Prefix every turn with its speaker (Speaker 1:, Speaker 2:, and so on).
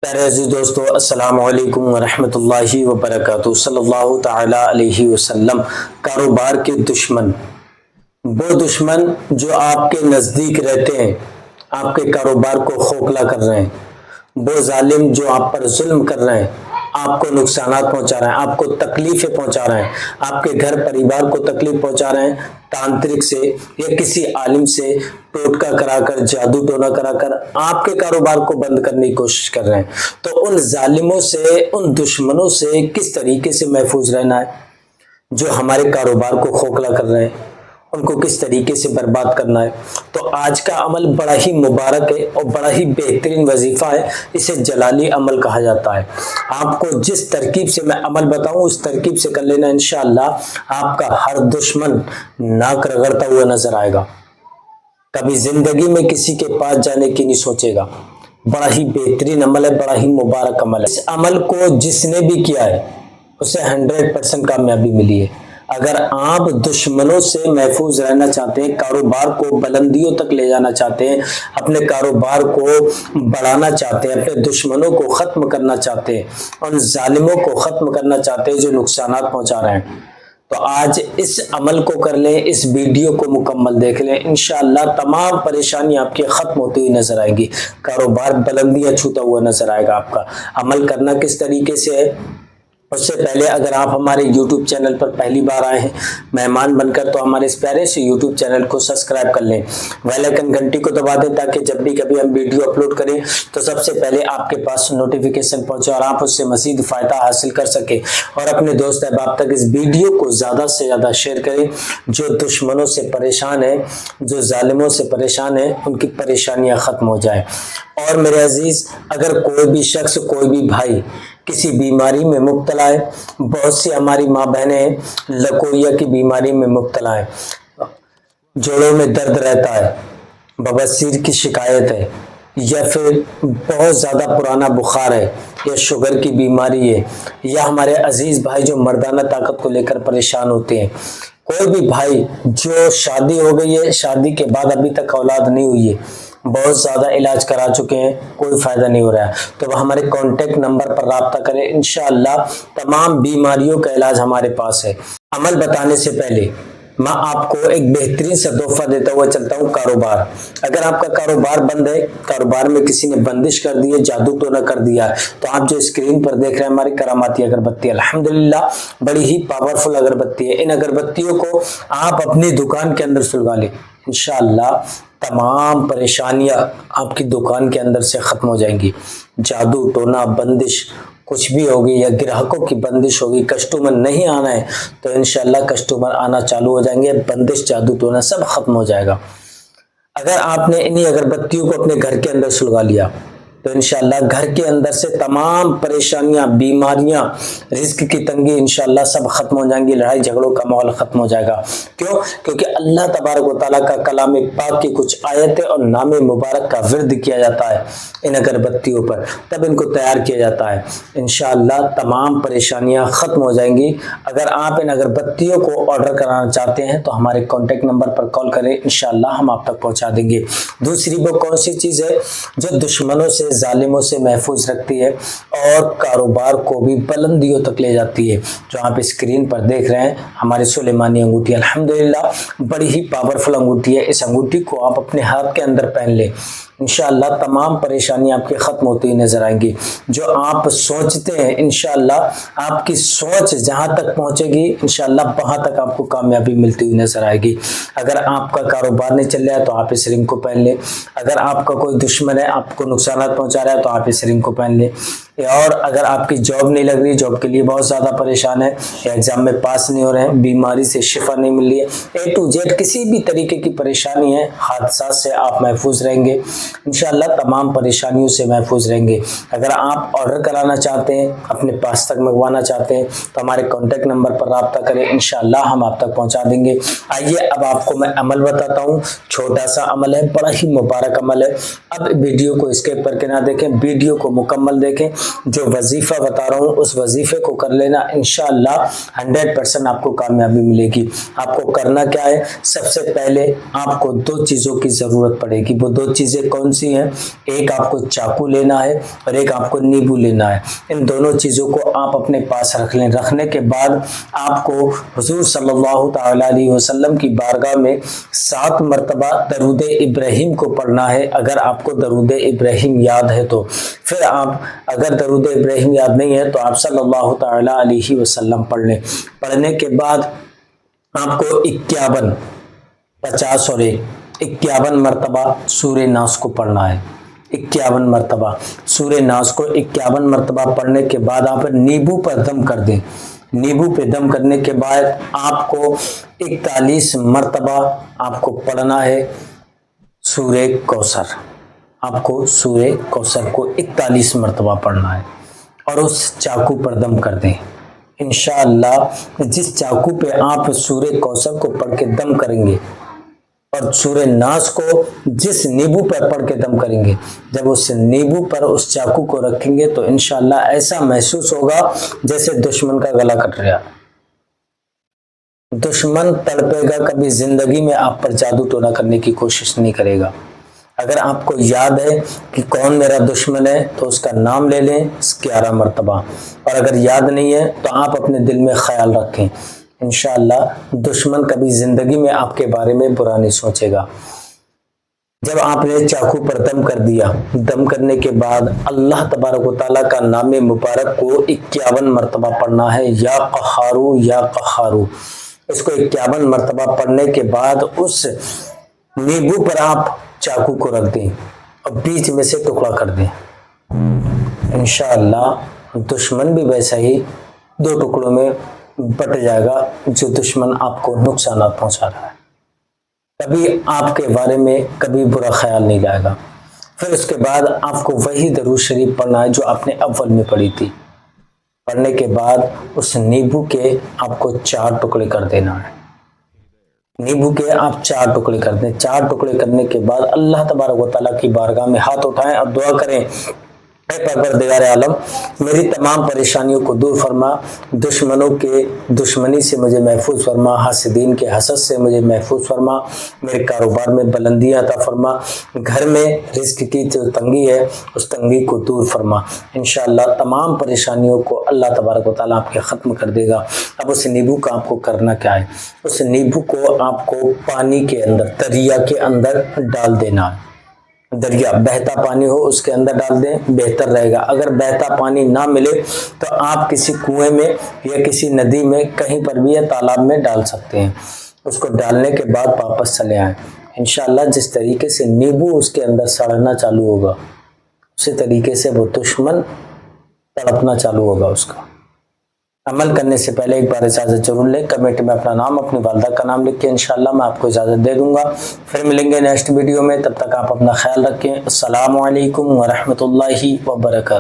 Speaker 1: پیارے عزیز دوستو، السلام علیکم ورحمۃ اللہ وبرکاتہ۔ صلی اللہ تعالی علیہ وسلم۔ کاروبار کے دشمن، وہ دشمن جو آپ کے نزدیک رہتے ہیں، آپ کے کاروبار کو کھوکھلا کر رہے ہیں، وہ ظالم جو آپ پر ظلم کر رہے ہیں، آپ کو نقصانات پہنچا رہے ہیں، آپ کو تکلیفیں پہنچا رہے ہیں، آپ کے گھر پریوار کو تکلیف پہنچا رہے ہیں، تانترک سے یا کسی عالم سے ٹوٹکا کرا کر، جادو ٹونا کرا کر آپ کے کاروبار کو بند کرنے کی کوشش کر رہے ہیں، تو ان ظالموں سے، ان دشمنوں سے کس طریقے سے محفوظ رہنا ہے جو ہمارے کاروبار کو کھوکھلا کر رہے ہیں، ان کو کس طریقے سے برباد کرنا ہے۔ تو آج کا عمل بڑا ہی مبارک ہے اور بڑا ہی بہترین وظیفہ ہے، اسے جلالی عمل کہا جاتا ہے۔ آپ کو جس ترکیب سے میں عمل بتاؤں اس ترکیب سے کر لینا، انشاءاللہ آپ کا ہر دشمن ناک رگڑتا ہوا نظر آئے گا، کبھی زندگی میں کسی کے پاس جانے کی نہیں سوچے گا۔ بڑا ہی بہترین عمل ہے، بڑا ہی مبارک عمل ہے۔ اس عمل کو جس نے بھی کیا ہے اسے 100% کامیابی ملی ہے۔ اگر آپ دشمنوں سے محفوظ رہنا چاہتے ہیں، کاروبار کو بلندیوں تک لے جانا چاہتے ہیں، اپنے کاروبار کو بڑھانا چاہتے ہیں، اپنے دشمنوں کو ختم کرنا چاہتے ہیں، ان ظالموں کو ختم کرنا چاہتے ہیں جو نقصانات پہنچا رہے ہیں، تو آج اس عمل کو کر لیں، اس ویڈیو کو مکمل دیکھ لیں، انشاءاللہ تمام پریشانیاں آپ کی ختم ہوتی ہوئی نظر آئیں گی، کاروبار بلندیاں چھوتا ہوا نظر آئے گا۔ آپ کا عمل کرنا کس طریقے سے ہے، اس سے پہلے اگر آپ ہمارے یوٹیوب چینل پر پہلی بار آئے ہیں مہمان بن کر، تو ہمارے اس پیارے سے یوٹیوب چینل کو سبسکرائب کر لیں، بیل آئیکن گھنٹی کو دبا دیں تاکہ جب بھی کبھی ہم ویڈیو اپلوڈ کریں تو سب سے پہلے آپ کے پاس نوٹیفیکیشن پہنچے اور آپ اس سے مزید فائدہ حاصل کر سکیں، اور اپنے دوست احباب تک اس ویڈیو کو زیادہ سے زیادہ شیئر کریں۔ جو دشمنوں سے پریشان ہیں، جو ظالموں سے پریشان ہیں، ان کی پریشانیاں ختم ہو جائیں۔ اور میرے عزیز، اگر کوئی بھی شخص، کوئی بھی بھائی کسی بیماری میں مبتلا ہے، بہت سی ہماری ماں بہنیں لکویا کی بیماری میں مبتلا ہیں، جوڑوں میں درد رہتا ہے، بواسیر کی شکایت ہے، یا پھر بہت زیادہ پرانا بخار ہے، یا شوگر کی بیماری ہے، یا ہمارے عزیز بھائی جو مردانہ طاقت کو لے کر پریشان ہوتے ہیں، کوئی بھی بھائی جو شادی ہو گئی ہے، شادی کے بعد ابھی تک اولاد نہیں ہوئی ہے، بہت زیادہ علاج کرا چکے ہیں، کوئی فائدہ نہیں ہو رہا ہے، تو وہ ہمارے کانٹیکٹ نمبر پر رابطہ کریں، انشاءاللہ تمام بیماریوں کا علاج ہمارے پاس ہے۔ عمل بتانے سے پہلے میں آپ کو ایک بہترین سا تحفہ دیتا ہوا چلتا ہوں۔ کاروبار، اگر آپ کا کاروبار بند ہے، کاروبار میں کسی نے بندش کر دی ہے، جادو ٹونا کر دیا ہے، تو آپ جو اسکرین پر دیکھ رہے ہیں ہماری کراماتی اگربتی، الحمدللہ بڑی ہی پاورفل اگربتی ہے، ان اگربتیوں کو آپ اپنی دکان کے اندر سلگا لیں، انشاءاللہ تمام پریشانیاں آپ کی دکان کے اندر سے ختم ہو جائیں گی۔ جادو ٹونا، بندش کچھ بھی ہوگی، یا گراہکوں کی بندش ہوگی، کسٹمر نہیں آنا ہے تو انشاءاللہ کسٹمر آنا چالو ہو جائیں گے، بندش جادو ٹونا سب ختم ہو جائے گا۔ اگر آپ نے انہی اگربتیوں کو اپنے گھر کے اندر سلگا لیا تو انشاءاللہ گھر کے اندر سے تمام پریشانیاں، بیماریاں، رزق کی تنگی انشاءاللہ سب ختم ہو جائیں گی، لڑائی جھگڑوں کا ماحول ختم ہو جائے گا۔ کیوں؟ کیونکہ اللہ تبارک و تعالیٰ کا کلام پاک کی کچھ آیتیں اور نام مبارک کا ورد کیا جاتا ہے ان اگربتیوں پر، تب ان کو تیار کیا جاتا ہے، انشاءاللہ تمام پریشانیاں ختم ہو جائیں گی۔ اگر آپ ان اگربتیوں کو آرڈر کرانا چاہتے ہیں تو ہمارے کانٹیکٹ نمبر پر کال کریں، انشاءاللہ ہم آپ تک پہنچا دیں گے۔ دوسری وہ کون سی چیز ہے جو دشمنوں سے، ظالموں سے محفوظ رکھتی ہے اور کاروبار کو بھی بلندیوں تک لے جاتی ہے، جو آپ اسکرین پر دیکھ رہے ہیں ہماری سلیمانی انگوٹھی، الحمدللہ بڑی ہی پاورفل انگوٹھی ہے، اس انگوٹھی کو آپ اپنے ہاتھ کے اندر پہن لیں، انشاءاللہ تمام پریشانیاں آپ کی ختم ہوتی ہوئی نظر آئیں گی۔ جو آپ سوچتے ہیں انشاءاللہ آپ کی سوچ جہاں تک پہنچے گی انشاءاللہ وہاں تک آپ کو کامیابی ملتی ہوئی نظر آئے گی۔ اگر آپ کا کاروبار نہیں چل رہا ہے تو آپ اس رنگ کو پہن لیں، اگر آپ کا کوئی دشمن ہے آپ کو نقصانات پہنچا رہا ہے تو آپ اس رنگ کو پہن لیں، اور اگر آپ کی جاب نہیں لگ رہی، جاب کے لیے بہت زیادہ پریشان ہے، یا ایگزام میں پاس نہیں ہو رہے ہیں، بیماری سے شفا نہیں مل رہی ہے، اے ٹو زیڈ کسی بھی طریقے کی پریشانی ہے، حادثات سے آپ محفوظ رہیں گے، انشاءاللہ تمام پریشانیوں سے محفوظ رہیں گے۔ اگر آپ آرڈر کرانا چاہتے ہیں، اپنے پاس تک منگوانا چاہتے ہیں تو ہمارے کانٹیکٹ نمبر پر رابطہ کریں، انشاءاللہ ہم آپ تک پہنچا دیں گے۔ آئیے اب آپ کو میں عمل بتاتا ہوں، چھوٹا سا عمل ہے، بڑا ہی مبارک عمل ہے۔ اب ویڈیو کو اسکپ کر کے نہ دیکھیں، ویڈیو کو مکمل دیکھیں، جو وظیفہ بتا رہا ہوں اس وظیفے کو کر لینا، انشاءاللہ 100% آپ کو کامیابی ملے گی۔ آپ کو کرنا کیا ہے، سب سے پہلے آپ کو 2 چیزوں کی ضرورت پڑے گی۔ وہ 2 چیزیں کون سی ہیں؟ ایک آپ کو چاقو لینا ہے اور ایک آپ کو نیبو لینا ہے۔ ان دونوں چیزوں کو آپ اپنے پاس رکھ لیں۔ رکھنے کے بعد آپ کو حضور صلی اللہ تعالی علیہ وسلم کی بارگاہ میں 7 مرتبہ درود ابراہیم کو پڑھنا ہے، اگر آپ کو درود ابراہیم یاد ہے تو۔ پھر آپ اگر درود ابراہیم یاد نہیں ہے تو آپ صلی اللہ تعالی علیہ وسلم پڑھ لیں۔ پڑھنے کے بعد آپ کو 51 50 اور 51 مرتبہ سورہ ناس کو پڑھنا ہے۔ 51 مرتبہ سورہ ناس کو 51 مرتبہ پڑھنے کے بعد آپ نیبو پر دم کر دیں۔ نیبو پہ دم کرنے کے بعد آپ کو 41 مرتبہ آپ کو پڑھنا ہے سورہ کوثر۔ آپ کو سورہ کوثر کو 41 مرتبہ پڑھنا ہے اور اس چاقو پر دم کر دیں۔ انشاءاللہ جس چاقو پہ آپ سورہ کوثر کو پڑھ کے دم کریں گے اور سورہ ناس کو جس نیبو پر پڑھ کے دم کریں گے، جب اس نیبو پر اس چاقو کو رکھیں گے تو انشاءاللہ ایسا محسوس ہوگا جیسے دشمن کا گلا کٹ رہا۔ دشمن تڑپے گا، کبھی زندگی میں آپ پر جادو ٹونا کرنے کی کوشش نہیں کرے گا۔ اگر آپ کو یاد ہے کہ کون میرا دشمن ہے تو اس کا نام لے لیں 11 مرتبہ، اور اگر یاد نہیں ہے تو آپ اپنے دل میں خیال رکھیں، انشاءاللہ دشمن کبھی زندگی میں آپ کے بارے میں برا نہیں سوچے گا۔ جب آپ نے چاقو پر دم کر دیا، دم کرنے کے بعد اللہ تبارک و تعالیٰ کا نام مبارک کو 51 مرتبہ پڑھنا ہے، یا قہارو یا قہارو۔ اس کو 51 مرتبہ پڑھنے کے بعد اس نیبو پر آپ چاقو کو رکھ دیں اور بیچ میں سے ٹکڑا کر دیں۔ انشاءاللہ دشمن بھی ویسا ہی 2 ٹکڑوں میں بٹ جائے گا جو دشمن آپ کو نقصانات پہنچا رہا ہے، کبھی آپ کے بارے میں کبھی برا خیال نہیں لائے گا۔ پھر اس کے بعد آپ کو وہی درود شریف پڑھنا ہے جو آپ نے اول میں پڑھی تھی۔ پڑھنے کے بعد اس نیبو کے آپ کو 4 ٹکڑے کر دینا ہے۔ نیبو کے آپ 4 ٹکڑے کر دیں۔ 4 ٹکڑے کرنے کے بعد اللہ تبارک و تعالیٰ کی بارگاہ میں ہاتھ اٹھائیں اور دعا کریں، اے پروردگار عالم، میری تمام پریشانیوں کو دور فرما، دشمنوں کے دشمنی سے مجھے محفوظ فرما، حاسدین کے حسد سے مجھے محفوظ فرما، میرے کاروبار میں بلندیاں عطا فرما، گھر میں رزق کی جو تنگی ہے اس تنگی کو دور فرما۔ انشاءاللہ تمام پریشانیوں کو اللہ تبارک و تعالیٰ آپ کے ختم کر دے گا۔ اب اس نیبو کا آپ کو کرنا کیا ہے، اس نیبو کو آپ کو پانی کے اندر، دریا کے اندر ڈال دینا ہے۔ دریا بہتا پانی ہو اس کے اندر ڈال دیں، بہتر رہے گا۔ اگر بہتا پانی نہ ملے تو آپ کسی کنویں میں یا کسی ندی میں کہیں پر بھی یا تالاب میں ڈال سکتے ہیں۔ اس کو ڈالنے کے بعد واپس چلے آئیں۔ انشاءاللہ جس طریقے سے نیبو اس کے اندر سڑنا چالو ہوگا اسی طریقے سے وہ دشمن تڑپنا چالو ہوگا اس کا۔ عمل کرنے سے پہلے ایک بار اجازت ضرور لیں، کمنٹ میں اپنا نام، اپنی والدہ کا نام لکھ کے انشاءاللہ میں آپ کو اجازت دے دوں گا۔ پھر ملیں گے نیکسٹ ویڈیو میں، تب تک آپ اپنا خیال رکھیں۔ السلام علیکم ورحمۃ اللہ وبرکاتہ۔